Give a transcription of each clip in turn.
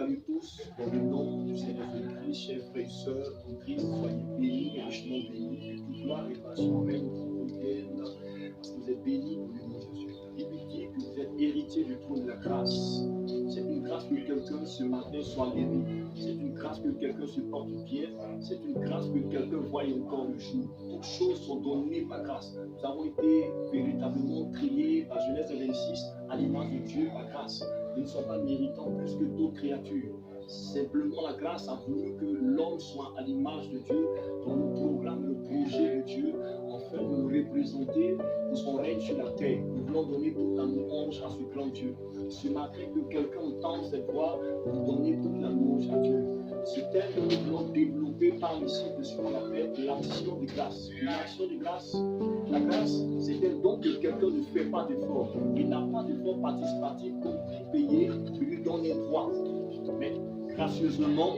salue tous dans le nom du Seigneur Jésus-Christ, chers frères et sœurs, en Christ, soyez bénis, richement bénis, que toute gloire et passion règne pour vous, parce que vous êtes bénis pour le nom de Jésus. La Bible dit que vous êtes héritiers du trône de la grâce. C'est une grâce que quelqu'un ce matin soit levé. C'est une grâce que quelqu'un se porte bien. C'est une grâce que quelqu'un voie encore le jour. Toutes choses sont données par grâce. Nous avons été véritablement créés par Genèse 26 à l'image de Dieu par grâce. Nous ne sommes pas méritants plus que d'autres créatures. Simplement, la grâce a voulu que l'homme soit à l'image de Dieu dans le programme, le projet de Dieu, afin de nous représenter pour son règne sur la terre. Nous voulons donner toute la louange à ce grand Dieu. Ce matin, que quelqu'un entende cette voix, pour donner toute la louange à Dieu. Ce thème que nous voulons développer par ici de ce qu'on appelle l'action de grâce. L'action de grâce, la grâce, c'est un don que quelqu'un ne fait pas d'effort. Il n'a pas d'effort participatif pour payer, qui lui donne un droit. Mais gracieusement,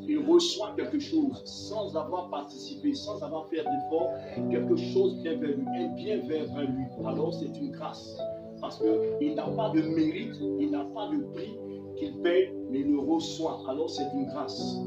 il reçoit quelque chose sans avoir participé, sans avoir fait d'effort, quelque chose vient vers lui, un bien vers lui. Alors c'est une grâce. Parce qu'il n'a pas de mérite, il n'a pas de prix qu'il paye, mais il le reçoit. Alors c'est une grâce.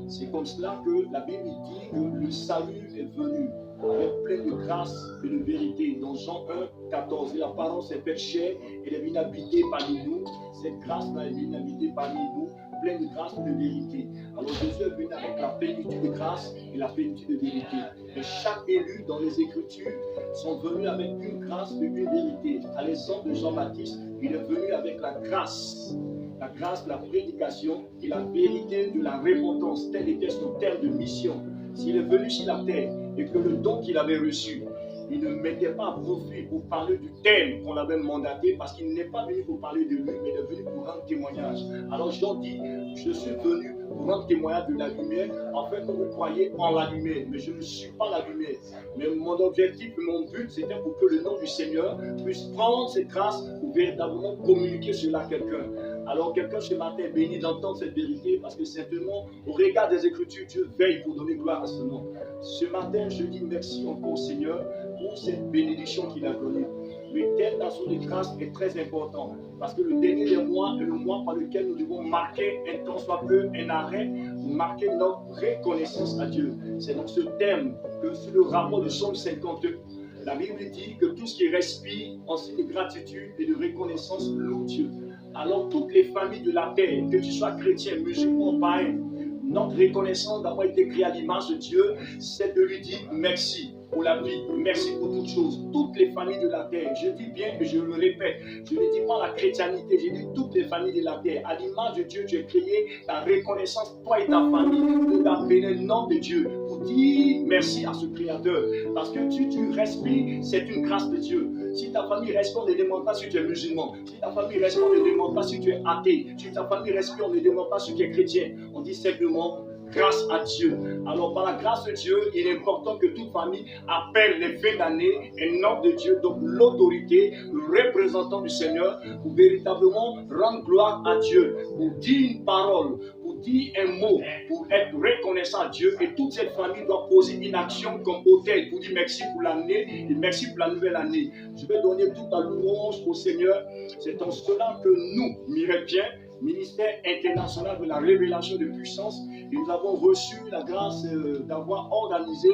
C'est comme cela que la Bible dit que le salut est venu avec plein de grâce et de vérité. Dans Jean 1, 14, la parole s'est faite chair, elle est venue habiter parmi nous. Cette grâce-là est venue habiter parmi nous, pleine de grâce et de vérité. Alors Jésus est venu avec la plénitude de grâce et la plénitude de vérité. Et chaque élu dans les Écritures sont venus avec une grâce et une vérité. À l'exemple de Jean-Baptiste, il est venu avec la grâce de la prédication et la vérité de la repentance. Tel était son terme de mission. S'il est venu sur la terre et que le don qu'il avait reçu, il ne mettait pas à profit pour parler du thème qu'on avait mandaté, parce qu'il n'est pas venu pour parler de lui, mais il est venu pour rendre témoignage. Alors Jean dit, je suis venu pour rendre témoignage de la lumière, afin que vous croyiez en la lumière. Mais je ne suis pas la lumière. Mais mon objectif et mon but, c'était pour que le nom du Seigneur puisse prendre cette grâce pour véritablement communiquer cela à quelqu'un. Alors quelqu'un ce matin est béni d'entendre cette vérité, parce que simplement, au regard des Écritures, Dieu veille pour donner gloire à ce nom. Ce matin, je dis merci encore au Seigneur pour cette bénédiction qu'il a donnée. Le thème d'action de grâce est très important, parce que le dernier des mois est le mois par lequel nous devons marquer un temps soit peu un arrêt pour marquer notre reconnaissance à Dieu. C'est donc ce thème que sur le rapport de Psaume 52, la Bible dit que tout ce qui respire en signe de gratitude et de reconnaissance loue Dieu. Alors toutes les familles de la terre, que tu sois chrétien, musulman, païen, notre reconnaissance d'avoir été créé à l'image de Dieu, c'est de lui dire merci pour la vie, merci pour toutes choses. Toutes les familles de la terre, je dis bien et je le répète, je ne dis pas la chrétienté, je dis toutes les familles de la terre. À l'image de Dieu, tu es créé, ta reconnaissance, toi et ta famille, de t'appeler le nom de Dieu, pour dire merci à ce Créateur. Parce que tu respires, c'est une grâce de Dieu. Si ta famille respire, on ne demande pas si tu es musulman. Si ta famille respire, on ne demande pas si tu es athée. Si ta famille respire, on ne demande pas si tu es chrétien. On dit simplement grâce à Dieu. Alors par la grâce de Dieu, il est important que toute famille appelle les fins d'année un nom de Dieu, donc l'autorité, le représentant du Seigneur, pour véritablement rendre gloire à Dieu, pour dire une parole, pour dire un mot, pour être reconnaissant à Dieu. Et toute cette famille doit poser une action comme autel pour dire merci pour l'année et merci pour la nouvelle année. Je vais donner toute la louange au Seigneur. C'est en cela que nous, Mirepiens, ministère international de la révélation de puissance, et nous avons reçu la grâce d'avoir organisé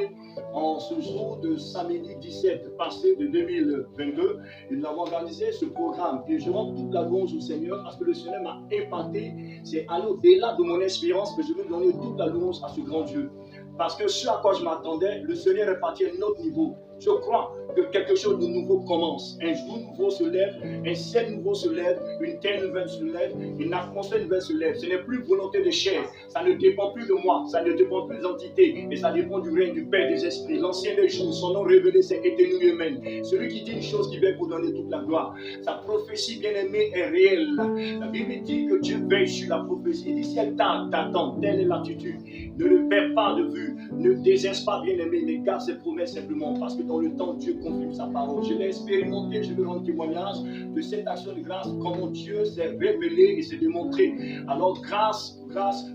en ce jour de samedi 17 passé de 2022, et nous avons organisé ce programme. Et je rends toute la louange au Seigneur, parce que le Seigneur m'a épaté. C'est aller au-delà de mon espérance que je veux donner toute la louange à ce grand Dieu. Parce que ce à quoi je m'attendais, le Seigneur est parti à un autre niveau. Je crois que quelque chose de nouveau commence. Un jour nouveau se lève, un ciel nouveau se lève, une terre nouvelle se lève, une atmosphère nouvelle se lève. Ce n'est plus volonté de chair, ça ne dépend plus de moi, ça ne dépend plus des entités, mais ça dépend du règne du Père des esprits. L'ancien des jours, son nom révélé, c'est éternel humain. Celui qui dit une chose qui veille pour donner toute la gloire. Sa prophétie bien-aimée est réelle. La Bible dit que Dieu veille sur la prophétie. Il dit si elle t'attend, telle est l'attitude. Ne le perds pas de vue. Jésus. Ne désespère pas, bien-aimé, mais garde ses promesses simplement, parce que dans le temps, Dieu confirme sa parole. Je l'ai expérimenté, je veux rendre témoignage de cette action de grâce, comment Dieu s'est révélé et s'est démontré. Alors, grâce,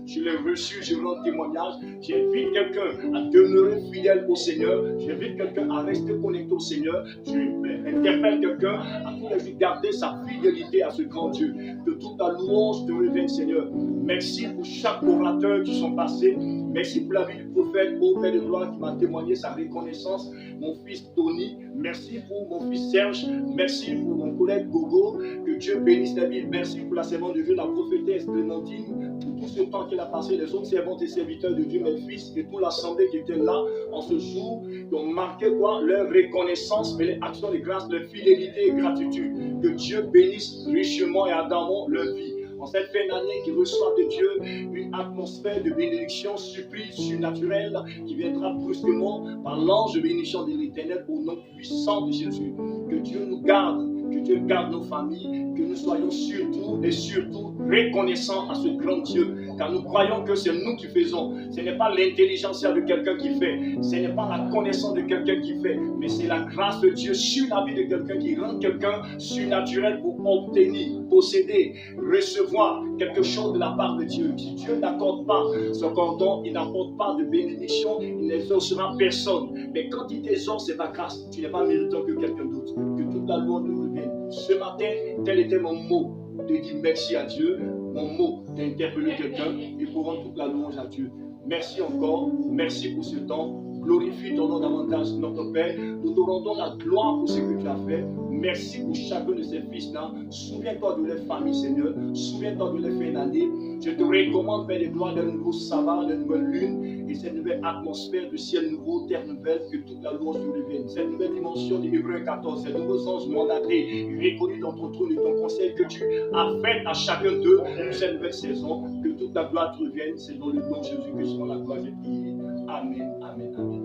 je l'ai reçu, je rends témoignage. J'invite quelqu'un à demeurer fidèle au Seigneur. J'invite quelqu'un à rester connecté au Seigneur. J'interpelle quelqu'un à tous les jours garder sa fidélité à ce grand Dieu. Que toute la louange te revienne, Seigneur. Merci pour chaque orateur qui sont passés. Merci pour la vie du prophète, au Père de gloire, qui m'a témoigné sa reconnaissance. Mon fils Tony, merci pour mon fils Serge. Merci pour mon collègue Gogo. Que Dieu bénisse la vie. Merci pour la servante de Dieu, la prophétesse Clémentine. Pour tout ce temps qu'il a passé, les autres servantes et serviteurs de Dieu, mes fils, et toute l'assemblée qui était là en ce jour, qui ont marqué quoi? Leur reconnaissance, mais les actions de grâce, leur fidélité et gratitude. Que Dieu bénisse richement et ardemment leur vie. En cette fin d'année, qui reçoit de Dieu une atmosphère de bénédiction, surprise, surnaturelle, qui viendra brusquement par l'ange de bénédiction de l'Éternel au nom puissant de Jésus. Que Dieu nous garde, que Dieu garde nos familles, que nous soyons surtout et surtout reconnaissants à ce grand Dieu, car nous croyons que c'est nous qui faisons. Ce n'est pas l'intelligence de quelqu'un qui fait, ce n'est pas la connaissance de quelqu'un qui fait, mais c'est la grâce de Dieu sur la vie de quelqu'un qui rend quelqu'un surnaturel pour obtenir, posséder, recevoir quelque chose de la part de Dieu. Si Dieu n'accorde pas ce cordon, il n'apporte pas de bénédiction, il n'exaucera personne. Mais quand il t'exauce, c'est ta grâce. Tu n'es pas méritant que quelqu'un d'autre. Que toute la louange nous revienne. Ce matin, tel était mon mot de dire merci à Dieu, mon mot d'interpeller quelqu'un et pour rendre toute la louange à Dieu. Merci encore, merci pour ce temps. Glorifie ton nom davantage, notre Père. Nous te rendons la gloire pour ce que tu as fait. Merci pour chacun de ces fils-là. Souviens-toi de leur famille, Seigneur. Souviens-toi de leur fin d'année. Je te recommande, Père de gloire, de nouveaux sabbats, de nouvelles lunes et cette nouvelle atmosphère de ciel nouveau, terre nouvelle, que toute la louange te revienne. Cette nouvelle dimension de Hébreux 14, ces nouveaux anges mandatés, reconnus dans ton trône et ton conseil que tu as fait à chacun d'eux pour cette nouvelle saison. Que toute la gloire te revienne. C'est dans le nom de Jésus que je rends la gloire et prier. Amen, amen, amen.